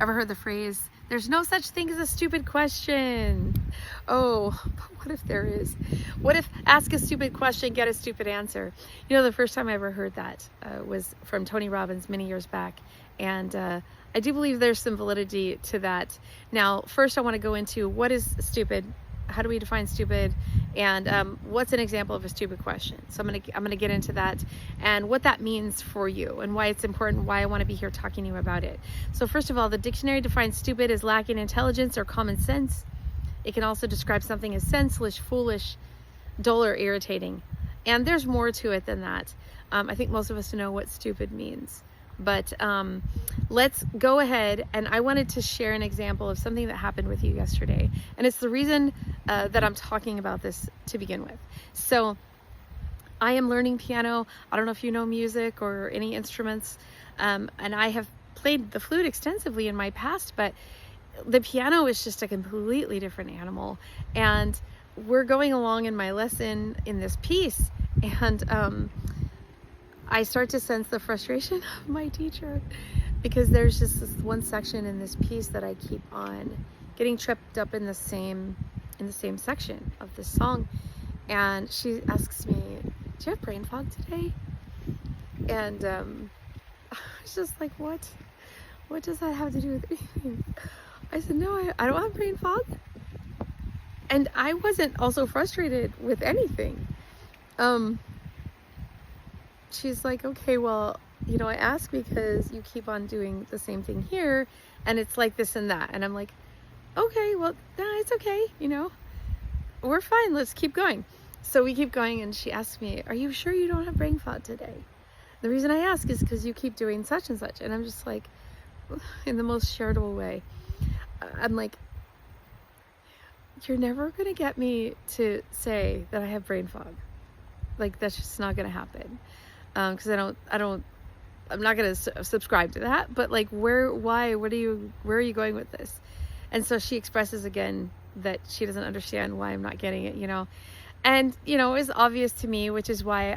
Ever heard the phrase, there's no such thing as a stupid question? Oh, but what if there is? What if ask a stupid question, get a stupid answer? You know, the first time I ever heard that was from Tony Robbins many years back. And I do believe there's some validity to that. Now, first I want to go into what is stupid. How do we define stupid, and what's an example of a stupid question? So I'm gonna get into that and what that means for you and why it's important, why I want to be here talking to you about it. So first of all, the dictionary defines stupid as lacking intelligence or common sense. It can also describe something as senseless, foolish, dull, or irritating. And there's more to it than that. I think most of us know what stupid means. But let's go ahead, and I wanted to share an example of something that happened with you yesterday. And it's the reason that I'm talking about this to begin with. So I am learning piano. I don't know if you know music or any instruments. And I have played the flute extensively in my past, but the piano is just a completely different animal. And we're going along in my lesson in this piece, and I start to sense the frustration of my teacher, because there's just this one section in this piece that I keep on getting tripped up in the same section of this song. And she asks me, do you have brain fog today? And I was just like, what does that have to do with anything? I said, no, I don't have brain fog. And I wasn't also frustrated with anything. She's like, okay, well, you know, I ask because you keep on doing the same thing here, and it's like this and that. And I'm like, okay, well, nah, it's okay, you know, we're fine, let's keep going. So we keep going, and she asks me, are you sure you don't have brain fog today? The reason I ask is because you keep doing such and such. And I'm just like, in the most charitable way, I'm like, you're never gonna get me to say that I have brain fog. Like, that's just not gonna happen. Because I'm not gonna subscribe to that. But like, where are you going with this? And so she expresses again that she doesn't understand why I'm not getting it, you know. And you know, it's obvious to me, which is why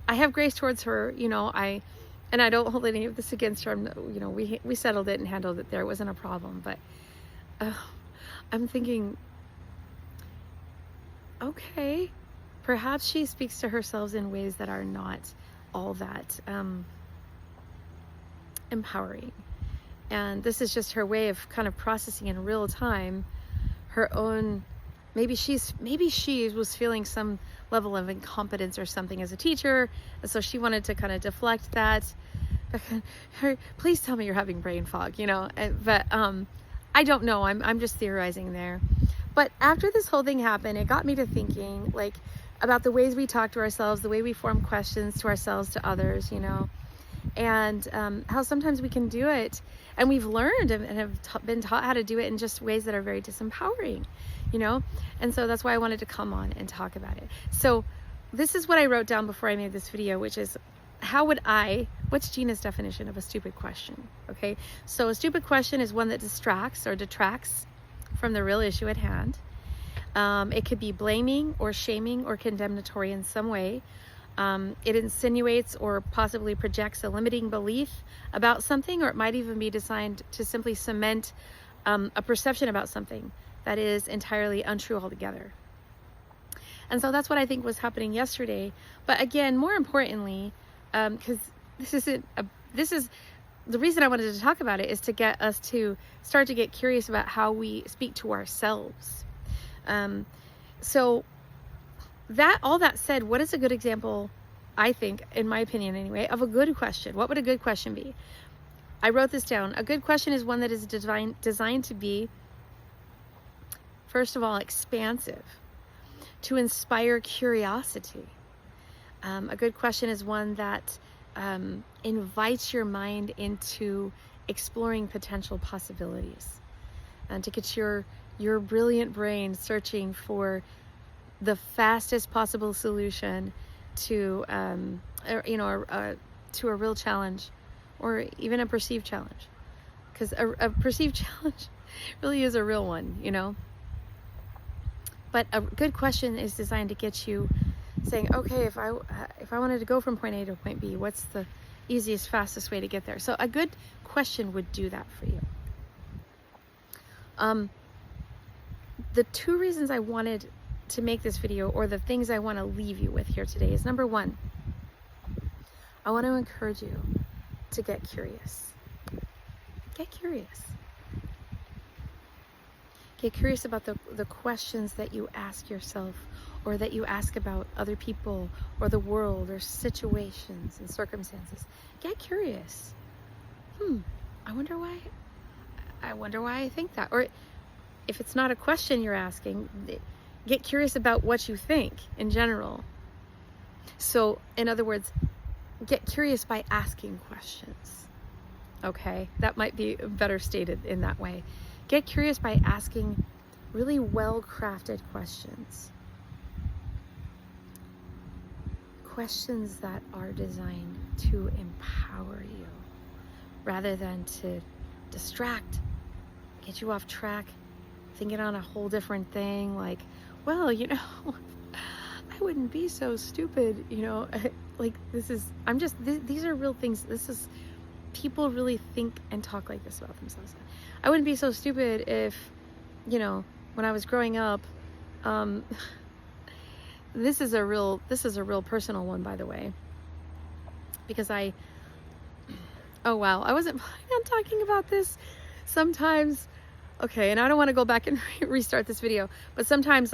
I have grace towards her, you know. I don't hold any of this against her. You know, we settled it and handled it there. It wasn't a problem. But I'm thinking, okay, perhaps she speaks to herself in ways that are not all that empowering. And this is just her way of kind of processing in real time her own, maybe she was feeling some level of incompetence or something as a teacher, and so she wanted to kind of deflect that. Please tell me you're having brain fog, you know. But I don't know, I'm just theorizing there. But after this whole thing happened, it got me to thinking, like, about the ways we talk to ourselves, the way we form questions to ourselves, to others, you know, and how sometimes we can do it, and we've learned and have been taught how to do it in just ways that are very disempowering, you know. And so that's why I wanted to come on and talk about it. So this is what I wrote down before I made this video, which is, what's Gina's definition of a stupid question? Okay, so a stupid question is one that distracts or detracts from the real issue at hand. It could be blaming or shaming or condemnatory in some way. It insinuates or possibly projects a limiting belief about something, or it might even be designed to simply cement a perception about something that is entirely untrue altogether. And so that's what I think was happening yesterday. But again, more importantly, because this is the reason I wanted to talk about it, is to get us to start to get curious about how we speak to ourselves. So all that said, what is a good example, I think, in my opinion anyway, of a good question? What would a good question be? I wrote this down. A good question is one that is designed to be, first of all, expansive, to inspire curiosity. A good question is one that invites your mind into exploring potential possibilities, and to get your brilliant brain searching for the fastest possible solution to to a real challenge, or even a perceived challenge, because a perceived challenge really is a real one, you know. But a good question is designed to get you saying, okay, if I wanted to go from point A to point B, what's the easiest, fastest way to get there? So a good question would do that for you. The two reasons I wanted to make this video, or the things I want to leave you with here today, is number one, I want to encourage you to get curious. Get curious. Get curious about the questions that you ask yourself, or that you ask about other people or the world or situations and circumstances. Get curious. I wonder why I think that. Or if it's not a question you're asking, get curious about what you think in general. So, in other words, get curious by asking questions. Okay, that might be better stated in that way. Get curious by asking really well-crafted questions. Questions that are designed to empower you rather than to distract, get you off track, thinking on a whole different thing, like, well, I wouldn't be so stupid, like these are real things. People really think and talk like this about themselves. I wouldn't be so stupid if, when I was growing up, this is a real personal one, by the way, because oh wow, I wasn't planning on talking about this. Sometimes, okay, and I don't want to go back and restart this video, but sometimes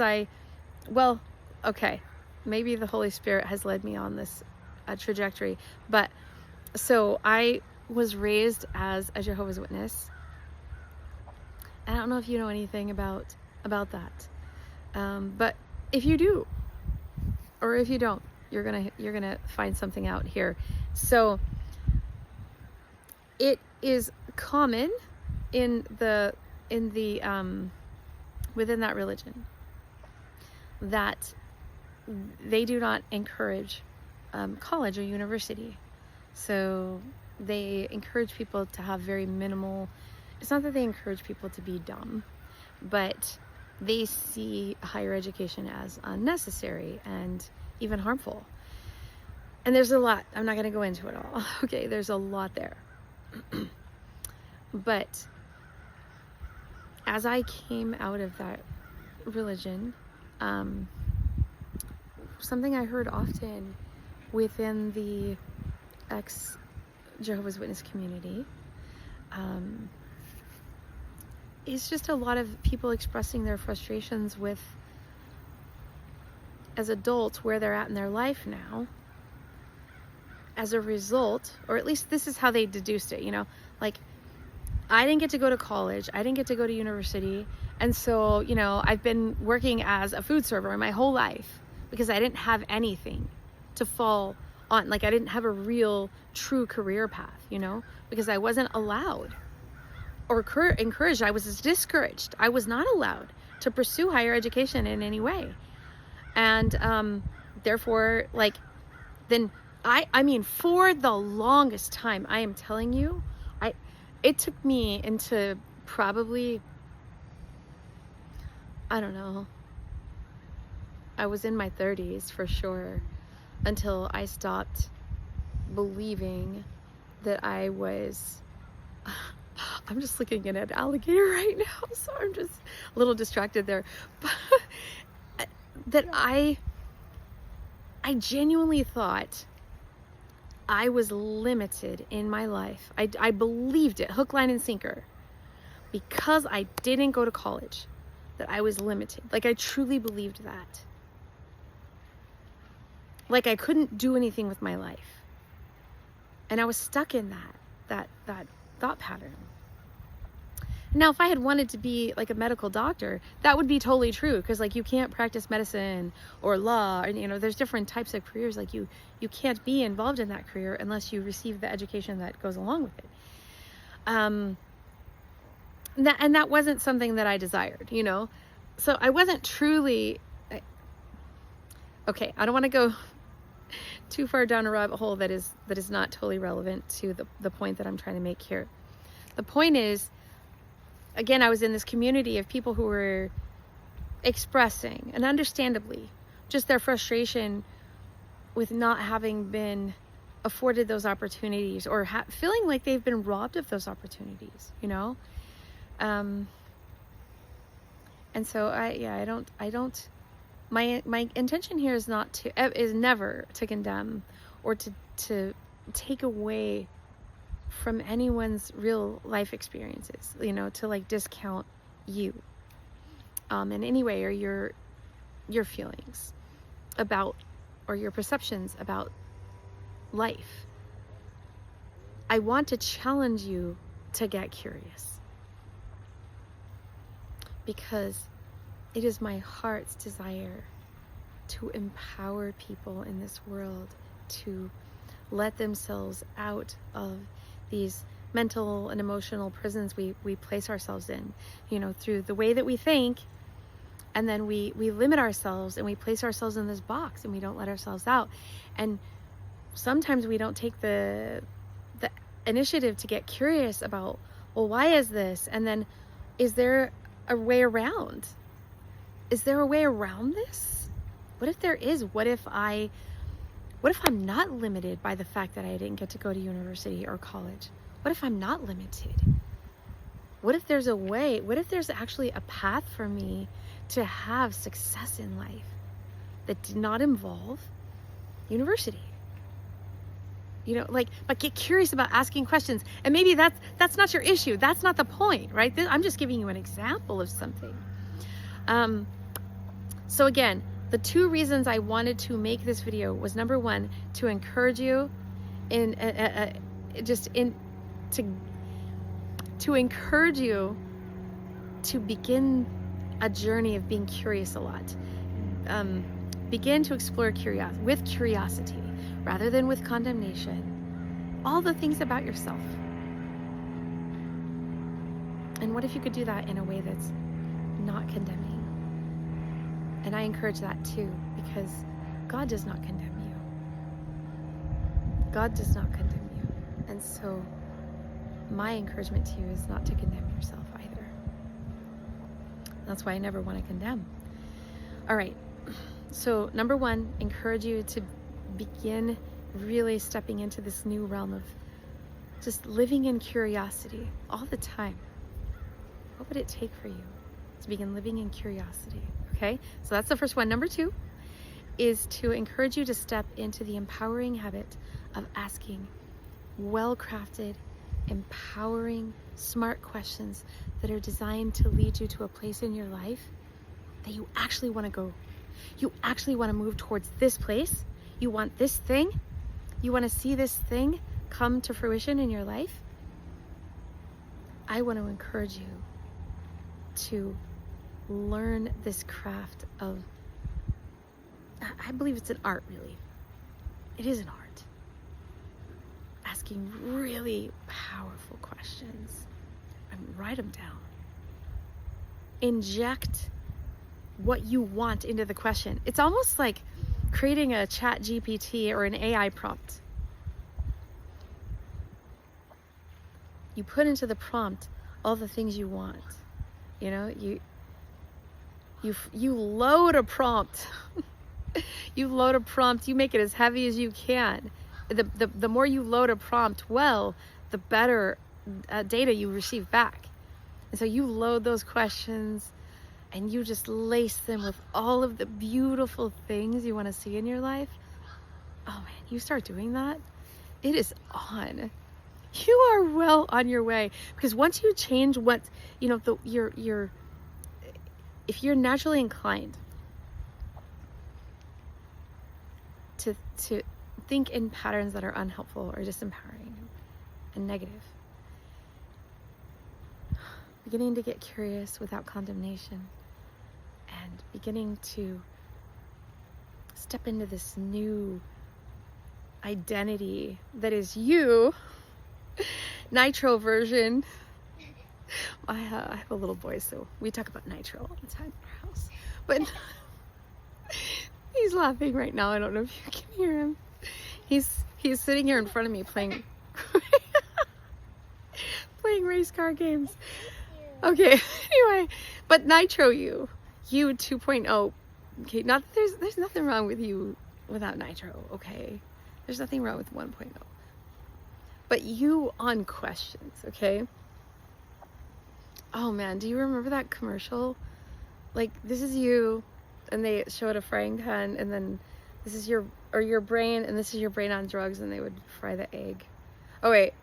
maybe the Holy Spirit has led me on this trajectory. But so I was raised as a Jehovah's Witness. I don't know if you know anything about that, but if you do, or if you don't, you're gonna find something out here. So it is common within that religion that they do not encourage college or university. So they encourage people to have very minimal. It's not that they encourage people to be dumb, but they see higher education as unnecessary and even harmful. And there's a lot. I'm not going to go into it all. Okay, there's a lot there. But as I came out of that religion, something I heard often within the ex-Jehovah's Witness community is just a lot of people expressing their frustrations with, as adults, where they're at in their life now, as a result, or at least this is how they deduced it, like, I didn't get to go to college, I didn't get to go to university, and so, I've been working as a food server my whole life because I didn't have anything to fall on. Like, I didn't have a real, true career path, because I wasn't allowed or encouraged. I was discouraged. I was not allowed to pursue higher education in any way. And therefore, then I mean, for the longest time, I am telling you, it took me into probably, I don't know, I was in my 30s for sure, until I stopped believing that I was, I'm just looking at an alligator right now, so I'm just a little distracted there, but that I genuinely thought I was limited in my life. I believed it, hook, line, and sinker, because I didn't go to college, that I was limited. Like, I truly believed that. Like, I couldn't do anything with my life. And I was stuck in that thought pattern. Now, if I had wanted to be like a medical doctor, that would be totally true, because like, you can't practice medicine or law, and there's different types of careers. Like, you can't be involved in that career unless you receive the education that goes along with it. That wasn't something that I desired, so I wasn't truly, okay, I don't want to go too far down a rabbit hole that is not totally relevant to the point that I'm trying to make here. The point is, again, I was in this community of people who were expressing, and understandably, just their frustration with not having been afforded those opportunities, or feeling like they've been robbed of those opportunities, And so I don't, my intention here is never to condemn or to take away from anyone's real life experiences, to like discount you in any way, or your feelings about, or your perceptions about life. I want to challenge you to get curious, because it is my heart's desire to empower people in this world to let themselves out of these mental and emotional prisons we place ourselves in, through the way that we think. And then we limit ourselves and we place ourselves in this box and we don't let ourselves out. And sometimes we don't take the initiative to get curious about, well, why is this? And then, is there a way around? Is there a way around this? What if there is? What if I'm not limited by the fact that I didn't get to go to university or college? What if I'm not limited? What if there's a way? What if there's actually a path for me to have success in life that did not involve university? But get curious about asking questions. And maybe that's not your issue. That's not the point, right? I'm just giving you an example of something. So again, the two reasons I wanted to make this video was, number one, to encourage you to encourage you to begin a journey of being curious a lot. Begin to explore with curiosity rather than with condemnation, all the things about yourself. And what if you could do that in a way that's not condemning? And I encourage that too, because God does not condemn you. God does not condemn you. And so my encouragement to you is not to condemn yourself either. That's why I never want to condemn. All right. So number one, encourage you to begin really stepping into this new realm of just living in curiosity all the time. What would it take for you to begin living in curiosity? Okay, so that's the first one. Number two is to encourage you to step into the empowering habit of asking well-crafted, empowering, smart questions that are designed to lead you to a place in your life that you actually want to go. You actually want to move towards this place. You want this thing. You want to see this thing come to fruition in your life. I want to encourage you to learn this craft of, I believe it's an art, really. It is an art. Asking really powerful questions and write them down. Inject what you want into the question. It's almost like creating a chat GPT or an AI prompt. You put into the prompt all the things you want. You load a prompt. You load a prompt, you make it as heavy as you can. The more you load a prompt the better data you receive back. And so you load those questions and you just lace them with all of the beautiful things you want to see in your life. Oh man, you start doing that, it is on. You are well on your way, because once you change what, if you're naturally inclined to think in patterns that are unhelpful or disempowering and negative, beginning to get curious without condemnation and beginning to step into this new identity that is you, Nitro version. I have a little boy, so we talk about Nitro all the time in our house. But he's laughing right now. I don't know if you can hear him. He's sitting here in front of me playing race car games. Okay, anyway, but Nitro you 2.0. Okay, there's nothing wrong with you without Nitro, okay? There's nothing wrong with 1.0. But you on questions, okay? Oh man, do you remember that commercial? like, this is you, and they showed a frying pan, and then this is your brain, and this is your brain on drugs, and they would fry the egg. Oh wait,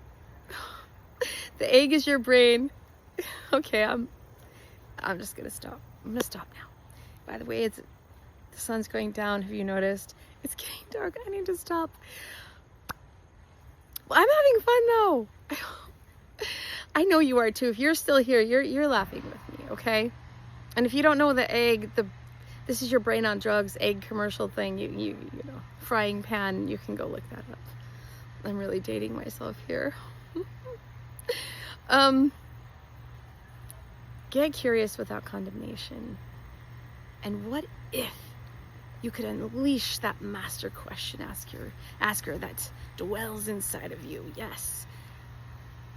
the egg is your brain. Okay, I'm just gonna stop. I'm gonna stop now. By the way, the sun's going down. Have you noticed? It's getting dark. I need to stop. Well, I'm having fun though. I know you are too. If you're still here, you're laughing with me, okay? And if you don't know the egg, this is your brain on drugs egg commercial thing. You know, frying pan. You can go look that up. I'm really dating myself here. Get curious without condemnation. And what if you could unleash that master question asker that dwells inside of you? Yes,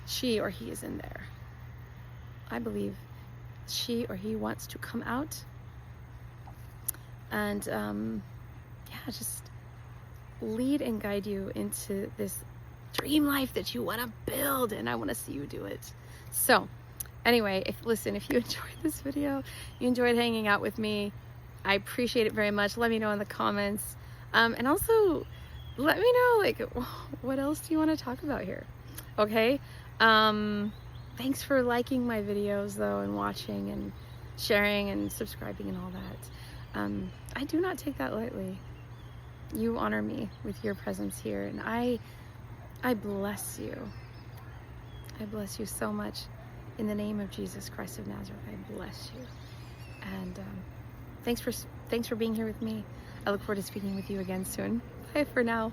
she or he is in there. I believe she or he wants to come out and yeah, just lead and guide you into this dream life that you want to build, and I want to see you do it. So anyway, if you enjoyed this video, you enjoyed hanging out with me, I appreciate it very much. Let me know in the comments, and also let me know, like, what else do you want to talk about here? Okay, thanks for liking my videos though, and watching and sharing and subscribing and all that. I do not take that lightly. You honor me with your presence here, and I bless you. I bless you so much. In the name of Jesus Christ of Nazareth, I bless you. And thanks for being here with me. I look forward to speaking with you again soon. Bye for now.